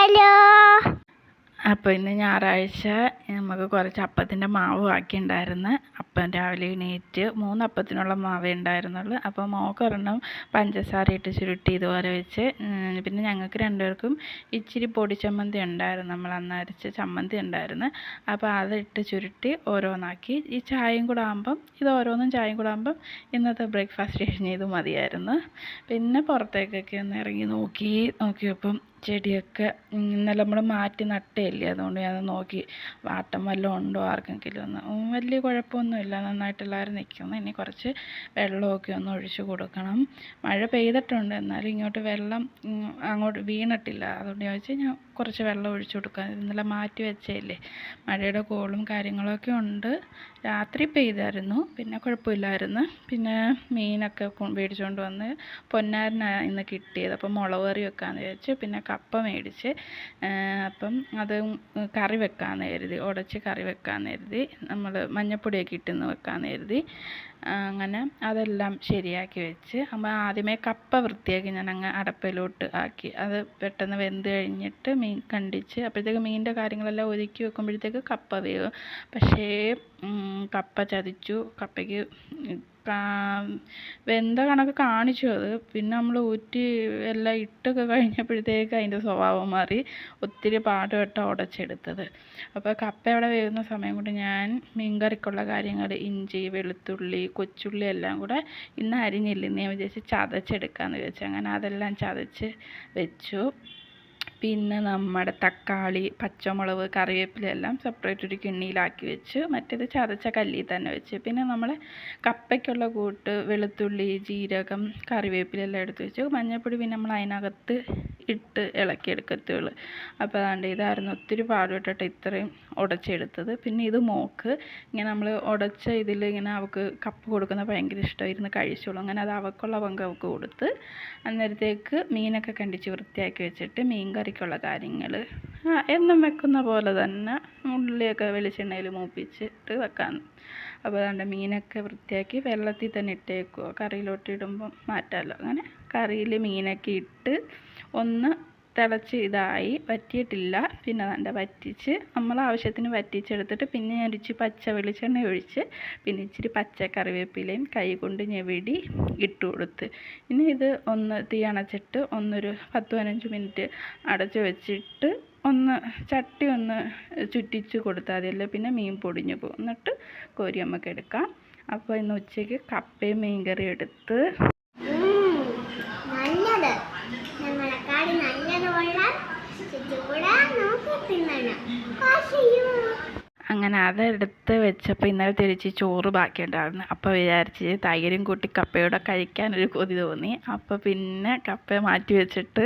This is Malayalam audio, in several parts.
ഹലോ. അപ്പോൾ ഇന്ന് ഞായറാഴ്ച നമുക്ക് കുറച്ച് അപ്പത്തിൻ്റെ മാവ് ബാക്കിയുണ്ടായിരുന്നു. അപ്പം രാവിലെ എണീറ്റ് 3 അപ്പത്തിനുള്ള മാവേ ഉണ്ടായിരുന്നുള്ളൂ. അപ്പോൾ മോക്കൊരെണ്ണം പഞ്ചസാര ഇട്ട് ചുരുട്ടി ഇതുപോലെ വെച്ച്, പിന്നെ ഞങ്ങൾക്ക് രണ്ടുപേർക്കും ഇച്ചിരി പൊടി ചമ്മന്തി ഉണ്ടായിരുന്നു, നമ്മൾ അന്ന് അരച്ച ചമ്മന്തി ഉണ്ടായിരുന്നു. അപ്പോൾ അതിട്ട് ചുരുട്ടി ഓരോന്നാക്കി. ഈ ചായയും കൂടെ ആകുമ്പം ഇത് ഓരോന്നും ചായയും കൂടെ ആകുമ്പം ഇന്നത്തെ ബ്രേക്ക്ഫാസ്റ്റ് കഴിഞ്ഞ് ഇത് മതിയായിരുന്നു. പിന്നെ പുറത്തേക്കൊക്കെ ഒന്ന് ഇറങ്ങി നോക്കിയപ്പം ചെടിയൊക്കെ ഇന്നലെ നമ്മൾ മാറ്റി നട്ടേയില്ലേ, അതുകൊണ്ട് ഞാൻ നോക്കി വാട്ടം വല്ലതും ഉണ്ടോ ആർക്കെങ്കിലും ഒന്ന്. വലിയ കുഴപ്പമൊന്നുമില്ല, നന്നായിട്ട് എല്ലാവരും നിൽക്കുന്നു. ഇനി കുറച്ച് വെള്ളമൊക്കെ ഒന്ന് ഒഴിച്ച് കൊടുക്കണം. മഴ പെയ്തിട്ടുണ്ട്, എന്നാലും ഇങ്ങോട്ട് വെള്ളം അങ്ങോട്ട് വീണിട്ടില്ല. അതുകൊണ്ട് ചോദിച്ചാൽ ഞാൻ കുറച്ച് വെള്ളം ഒഴിച്ചു കൊടുക്കാം. ഇന്നലെ മാറ്റി വെച്ചേയില്ലേ, മഴയുടെ കോളും കാര്യങ്ങളൊക്കെ ഉണ്ട്. രാത്രി പെയ്തായിരുന്നു, പിന്നെ കുഴപ്പമില്ലായിരുന്നു. പിന്നെ മീനൊക്കെ മേടിച്ചുകൊണ്ട് വന്ന് പൊന്നാരനാണ് ഇന്ന് കിട്ടിയത്. അപ്പം മുളക് കറി വെക്കാമെന്ന് വിചാരിച്ചു. പിന്നെ കപ്പ മേടിച്ച്, അപ്പം അത് കറി വെക്കാമെന്ന് കരുതി, ഉടച്ച് കറി വെക്കാമെന്ന് കരുതി, നമ്മൾ മഞ്ഞൾപ്പൊടിയൊക്കെ ഇട്ടെന്ന് വെക്കാമെന്ന് കരുതി. അങ്ങനെ അതെല്ലാം ശരിയാക്കി വെച്ച്. അപ്പോൾ ആദ്യമേ കപ്പ വൃത്തിയാക്കി ഞാൻ അങ്ങ് അടപ്പിലോട്ട് ആക്കി. അത് പെട്ടെന്ന് വെന്ത് കഴിഞ്ഞിട്ട് മീൻ കണ്ടിച്ച്, അപ്പോഴത്തേക്ക് മീനിൻ്റെ കാര്യങ്ങളെല്ലാം ഒരുക്കി വെക്കുമ്പോഴത്തേക്ക് കപ്പ വേവും. പക്ഷേ കപ്പ ചതിച്ചു. കപ്പയ്ക്ക് വെന്ത കണക്ക് കാണിച്ചു അത്. പിന്നെ നമ്മൾ ഊറ്റി എല്ലാം ഇട്ടൊക്കെ കഴിഞ്ഞപ്പോഴത്തേക്ക് അതിൻ്റെ സ്വഭാവം മാറി. ഒത്തിരി പാടുപെട്ടാണ് ഉടച്ചെടുത്തത്. അപ്പോൾ കപ്പ അവിടെ വേവുന്ന സമയം കൊണ്ട് ഞാൻ മീൻകറിക്കുള്ള കാര്യങ്ങൾ ഇഞ്ചി, വെളുത്തുള്ളി, കൊച്ചുള്ളി എല്ലാം കൂടെ ഇന്ന് അരിഞ്ഞില്ലെന്ന് ഞാൻ വിചാരിച്ച് ചതച്ചെടുക്കാമെന്ന് വിചാരിച്ചു. അങ്ങനെ അതെല്ലാം ചതച്ച് വെച്ചു. പിന്നെ നമ്മുടെ തക്കാളി, പച്ചമുളക്, കറിവേപ്പില എല്ലാം സെപ്പറേറ്റ് ഒരു കിണ്ണിയിലാക്കി വെച്ച്, മറ്റേത് ചതച്ച കല്ലിൽ തന്നെ വെച്ച്. പിന്നെ നമ്മൾ കപ്പയ്ക്കുള്ള കൂട്ട് വെളുത്തുള്ളി, ജീരകം, കറിവേപ്പില എല്ലാം എടുത്ത് വെച്ചു. മഞ്ഞൾപ്പൊടി പിന്നെ നമ്മൾ അതിനകത്ത് ഇട്ട് ഇളക്കിയെടുക്കത്തുള്ളൂ. അപ്പോൾ അതുകൊണ്ട് ഇതായിരുന്നു ഒത്തിരി പാടുപെട്ടിട്ട് ഇത്രയും ഉടച്ചെടുത്തത്. പിന്നെ ഇത് മോക്ക് ഇങ്ങനെ നമ്മൾ ഉടച്ച ഇതിൽ ഇങ്ങനെ അവൾക്ക് കപ്പ കൊടുക്കുന്ന ഭയങ്കര ഇഷ്ടമായിരുന്നു, കഴിച്ചോളൂ. അങ്ങനെ അത് അവൾക്കുള്ള പങ്ക് അവൾക്ക് കൊടുത്ത്. അന്നേരത്തേക്ക് മീനൊക്കെ കണ്ടിച്ച് വൃത്തിയാക്കി വെച്ചിട്ട് മീൻ കറിക്കുള്ള കാര്യങ്ങൾ എന്നും വെക്കുന്ന പോലെ തന്നെ ഉള്ളിയൊക്കെ വെളിച്ചെണ്ണയിൽ മൂപ്പിച്ചിട്ട് വെക്കാൻ. അപ്പോൾ അതുകൊണ്ട് മീനൊക്കെ വൃത്തിയാക്കി വെള്ളത്തിൽ തന്നെ ഇട്ടേക്കുക, കറിയിലോട്ട് ഇടുമ്പം മാറ്റാമല്ലോ. അങ്ങനെ കറിയിൽ മീനൊക്കെ ഇട്ട് ഒന്ന് തിളച്ച് ഇതായി, വറ്റിയിട്ടില്ല. പിന്നെ അതിൻ്റെ വറ്റിച്ച് നമ്മൾ ആവശ്യത്തിന് വറ്റിച്ചെടുത്തിട്ട് പിന്നെ ഞാൻ ഇച്ചിരി പച്ച വെളിച്ചെണ്ണ ഒഴിച്ച്, പിന്നെ ഇച്ചിരി പച്ച കറിവേപ്പിലയും കൈ കൊണ്ട് ഞെവിടി ഇട്ട് കൊടുത്ത്. ഇനി ഇത് ഒന്ന് തീ അണച്ചിട്ട് ഒന്നൊരു 10-15 മിനിറ്റ് അടച്ച് വെച്ചിട്ട് ഒന്ന് ചട്ടി ഒന്ന് ചുറ്റിച്ച് കൊടുത്താൽ മതിയല്ലോ, പിന്നെ മീൻ പൊടിഞ്ഞു പോകും. എന്നിട്ട് കോരി നമുക്ക് എടുക്കാം. അപ്പോൾ ഇന്ന് ഉച്ചയ്ക്ക് കപ്പയും മീൻ കറി എടുത്ത്. അങ്ങനെ അതെടുത്ത് വെച്ചപ്പോൾ ഇന്നലെ തിരിച്ച് ചോറ് ബാക്കിയുണ്ടായിരുന്നു. അപ്പോൾ വിചാരിച്ച് തൈരും കൂട്ടി കപ്പയോടെ കഴിക്കാനൊരു കൊതി തോന്നി. അപ്പോൾ പിന്നെ കപ്പ മാറ്റി വെച്ചിട്ട്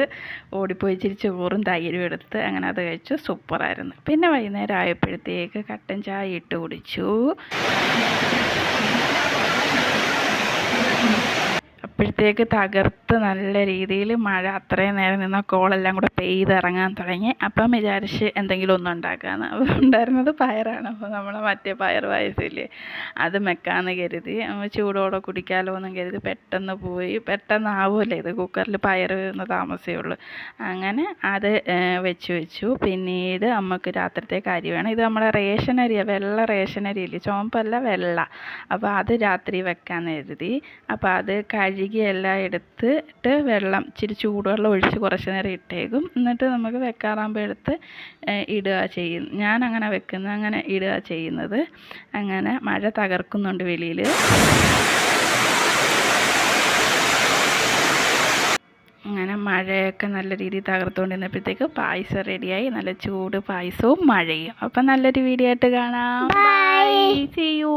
ഓടിപ്പോയി ഇച്ചിരി ചോറും തൈരും എടുത്ത് അങ്ങനെ അത് കഴിച്ചു. സൂപ്പറായിരുന്നു. പിന്നെ വൈകുന്നേരം ആയപ്പോഴത്തേക്ക് കട്ടൻ ചായ ഇട്ട് കുടിച്ചു. അപ്പോഴത്തേക്ക് തകർത്ത് നല്ല രീതിയിൽ മഴ അത്രയും നേരം നിന്ന കോളെല്ലാം കൂടെ പെയ്തിറങ്ങാൻ തുടങ്ങി. അപ്പം വിചാരിച്ച് എന്തെങ്കിലും ഒന്നും ഉണ്ടാക്കാമെന്ന്. അപ്പോൾ ഉണ്ടായിരുന്നത് പയറാണ്. അപ്പോൾ നമ്മളെ മറ്റേ പയർ പായസമില്ലേ, അത് വെക്കാമെന്ന് കരുതി. ചൂടോടെ കുടിക്കാമല്ലോ എന്നും കരുതി പെട്ടെന്ന് പോയി. പെട്ടെന്നാവുമല്ലേ ഇത്, കുക്കറിൽ പയർ വേവുന്ന താമസമേ ഉള്ളൂ. അങ്ങനെ അത് വെച്ചു. പിന്നീട് നമുക്ക് രാത്രിത്തേക്ക് അരി വേണം. ഇത് നമ്മുടെ റേഷൻ അരിയാണ്, വെള്ള റേഷൻ അരിയില്ലേ, ചുവപ്പല്ല വെള്ള. അപ്പോൾ അത് രാത്രി വെക്കാമെന്ന് കരുതി. അപ്പോൾ അത് കഴുകി എല്ലാം എടുത്തിട്ട് വെള്ളം ഇച്ചിരി ചൂടുവെള്ളം ഒഴിച്ച് കുറച്ച് നേരം ഇട്ടേക്കും. എന്നിട്ട് നമുക്ക് വെക്കാറാകുമ്പോൾ എടുത്ത് ഇടുക ചെയ്യും. ഞാൻ അങ്ങനെ വെക്കുന്നത്, അങ്ങനെ ഇടുക ചെയ്യുന്നത്. അങ്ങനെ മഴ തകർക്കുന്നുണ്ട് വെളിയിൽ. അങ്ങനെ മഴയൊക്കെ നല്ല രീതിയിൽ തകർത്തുകൊണ്ടിരുന്നപ്പോഴത്തേക്ക് പായസം റെഡിയായി. നല്ല ചൂട് പായസവും മഴയും. അപ്പം നല്ലൊരു വീഡിയോ ആയിട്ട് കാണാം. Bye, see U.